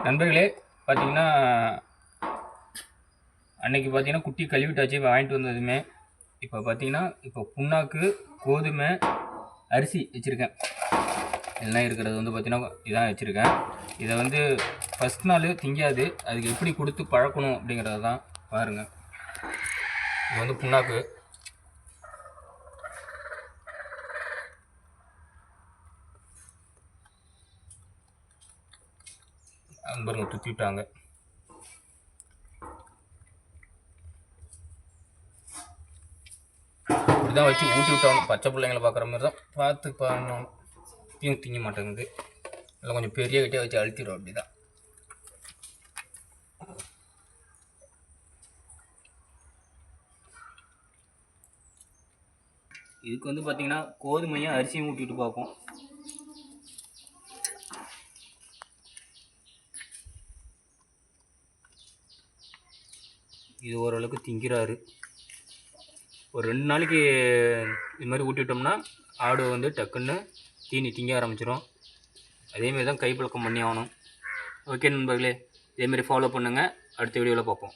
நண்பர்களே, பார்த்தீங்கன்னா அன்னைக்கு பார்த்தீங்கன்னா குட்டி கழுவிட்டாச்சு வாங்கிட்டு வந்ததுமே. இப்போ பார்த்தீங்கன்னா புண்ணாக்கு, கோதுமை, அரிசி வச்சுருக்கேன். இதெல்லாம் இருக்கிறது வந்து பார்த்தீங்கன்னா இதான் வச்சுருக்கேன். இதை வந்து ஃபஸ்ட் நாள் திங்காது, அதுக்கு எப்படி கொடுத்து பழக்கணும் அப்படிங்கிறது தான் பாருங்கள். இது வந்து புண்ணாக்கு. பாருங்க துத்திட்டாங்க. இப்படிதான் வச்சு ஊட்டி விட்டாலும் பச்சை பிள்ளைங்களை பார்க்குற மாதிரி தான் பார்த்து பண்ணணும். இப்பயும் திங்க மாட்டேங்குது. இல்லை கொஞ்சம் பெரிய கிட்டே வச்சு அழுத்திடும். அப்படிதான் இதுக்கு வந்து பார்த்தீங்கன்னா கோதுமையும் அரிசியும் ஊட்டிட்டு பார்ப்போம். இது ஓரளவுக்கு திங்கிறாரு. ஒரு 2 நாளைக்கு இது மாதிரி ஊட்டிவிட்டோம்னா ஆடு வந்து டக்குன்னு தீனி திங்க ஆரம்பிச்சிடும். அதேமாரி தான் கைப்பழக்கம் பண்ணி ஆகணும். ஓகே நண்பர்களே, இதேமாரி ஃபாலோ பண்ணுங்கள். அடுத்த வீடியோவில் பார்ப்போம்.